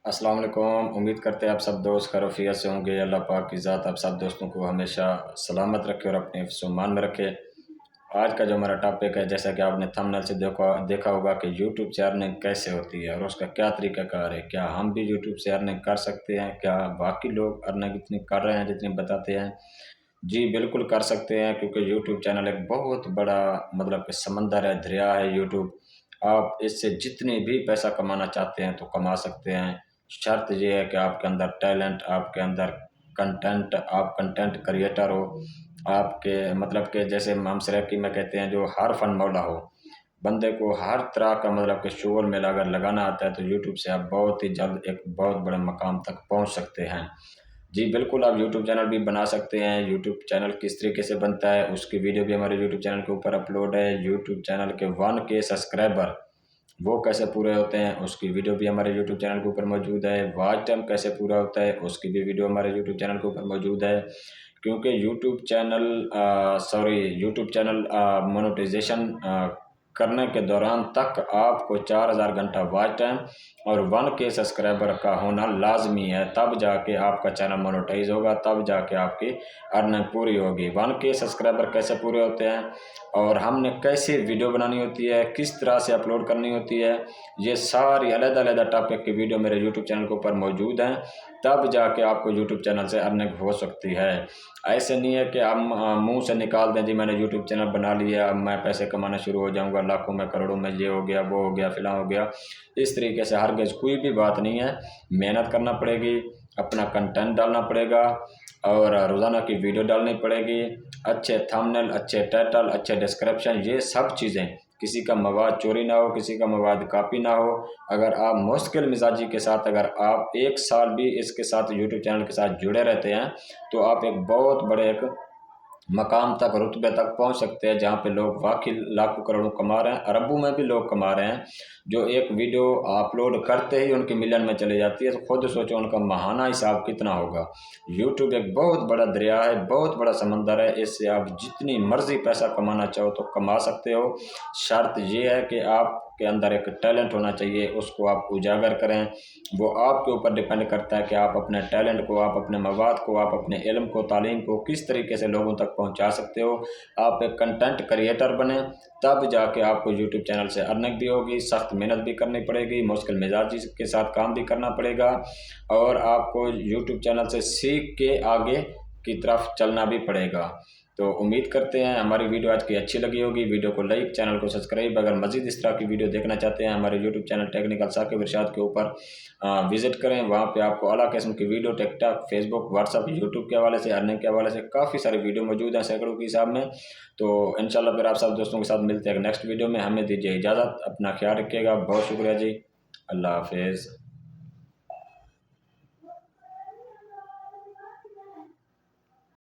अस्सलाम वालेकुम। उम्मीद करते हैं आप सब दोस्त खैरियत से होंगे। अल्लाह पाक की ज़ात आप सब दोस्तों को हमेशा सलामत रखे और अपने हिफ्ज़-ओ-मान में रखे। आज का जो हमारा टॉपिक है, जैसा कि आपने थंबनेल से देखा देखा होगा कि यूट्यूब से अर्निंग कैसे होती है और उसका क्या तरीक़ाकार है। क्या हम भी यूट्यूब से अर्निंग कर सकते हैं? क्या बाकी लोग अर्निंग इतनी कर रहे हैं जितनी बताते हैं? जी, बिल्कुल कर सकते हैं, क्योंकि यूट्यूब चैनल एक बहुत बड़ा मतलब कि समंदर है, दरिया है यूट्यूब। आप इससे जितनी भी पैसा कमाना चाहते हैं तो कमा सकते हैं। शर्त ये है कि आपके अंदर टैलेंट, आपके अंदर कंटेंट, आप कंटेंट क्रिएटर हो, आपके मतलब कि जैसे हम सराइकी में कहते हैं जो हर फन मौला हो। बंदे को हर तरह का मतलब कि शोर मेला अगर लगाना आता है तो यूट्यूब से आप बहुत ही जल्द एक बहुत बड़े मकाम तक पहुंच सकते हैं। जी, बिल्कुल आप यूट्यूब चैनल भी बना सकते हैं। यूट्यूब चैनल किस तरीके से बनता है उसकी वीडियो भी हमारे यूट्यूब चैनल के ऊपर अपलोड है। यूट्यूब चैनल के 1K सब्सक्राइबर वो कैसे पूरे होते हैं उसकी वीडियो भी हमारे यूट्यूब चैनल के ऊपर मौजूद है। वॉच टाइम कैसे पूरा होता है उसकी भी वीडियो हमारे यूट्यूब चैनल के ऊपर मौजूद है। क्योंकि यूट्यूब चैनल मोनेटाइजेशन करने के दौरान तक आपको 4000 घंटा वॉच टाइम और 1K सब्सक्राइबर का होना लाजमी है। तब जाके आपका चैनल मोनेटाइज होगा, तब जाके आपकी अर्निंग पूरी होगी। 1K सब्सक्राइबर कैसे पूरे होते हैं और हमने कैसे वीडियो बनानी होती है, किस तरह से अपलोड करनी होती है, ये सारी अलग-अलग टॉपिक की वीडियो मेरे यूट्यूब चैनल के ऊपर मौजूद हैं। तब जाके आपको यूट्यूब चैनल से अर्निंग हो सकती है। ऐसे नहीं है कि हम मुँह से निकाल दें जी मैंने यूट्यूब चैनल बना लिया, अब मैं पैसे कमाना शुरू हो जाऊँगा, लाखों में करोड़ों में, ये हो गया, वो हो गया, फ़लाँ हो गया। इस तरीके से हरगिज़ कोई भी बात नहीं है। मेहनत करना पड़ेगी, अपना कंटेंट डालना पड़ेगा और रोज़ाना की वीडियो डालनी पड़ेगी। अच्छे थंबनेल, अच्छे टाइटल, अच्छे डिस्क्रिप्शन, ये सब चीज़ें, किसी का मवाद चोरी ना हो, किसी का मवाद कॉपी ना हो। अगर आप मुश्किल मिजाजी के साथ अगर आप 1 साल भी इसके साथ यूट्यूब चैनल के साथ जुड़े रहते हैं तो आप एक बहुत बड़े एक मकाम तक, रुतबे तक पहुंच सकते हैं, जहां पे लोग वाकई लाखों करोड़ों कमा रहे हैं, अरबों में भी लोग कमा रहे हैं। जो एक वीडियो अपलोड करते ही उनकी मिलियन में चली जाती है, तो खुद सोचो उनका माहाना हिसाब कितना होगा। यूट्यूब एक बहुत बड़ा दरिया है, बहुत बड़ा समंदर है, इससे आप जितनी मर्जी पैसा कमाना चाहो तो कमा सकते हो। शर्त ये है कि आपके अंदर एक टैलेंट होना चाहिए, उसको आप उजागर करें। वो आपके ऊपर डिपेंड करता है कि आप अपने टैलेंट को, आप अपने मवाद को, आप अपने इल्म को, तालीम को किस तरीके से लोगों तक पहुंचा सकते हो। आप एक कंटेंट क्रिएटर बने, तब जाके आपको यूट्यूब चैनल से अर्निंग भी होगी। सख्त मेहनत भी करनी पड़ेगी, मुश्किल मिजाजी के साथ काम भी करना पड़ेगा और आपको यूट्यूब चैनल से सीख के आगे की तरफ चलना भी पड़ेगा। तो उम्मीद करते हैं हमारी वीडियो आज की अच्छी लगी होगी। वीडियो को लाइक, चैनल को सब्सक्राइब। अगर मज़ीद इस तरह की वीडियो देखना चाहते हैं हमारे यूट्यूब चैनल टेक्निकल साकिब इरशाद के ऊपर विज़िट करें। वहाँ पे आपको अला किस्म की video TikTok, Facebook, WhatsApp, YouTube के हवाले से, अर्निंग के हवाले से काफ़ी सारी वीडियो मौजूद हैं सैकड़ों की हिसाब में। तो इंशाल्लाह फिर आप सब दोस्तों के साथ मिलते हैं नेक्स्ट वीडियो में। हमें दीजिए इजाज़त, अपना ख्याल रखिएगा। बहुत शुक्रिया जी, अल्लाह हाफिज़।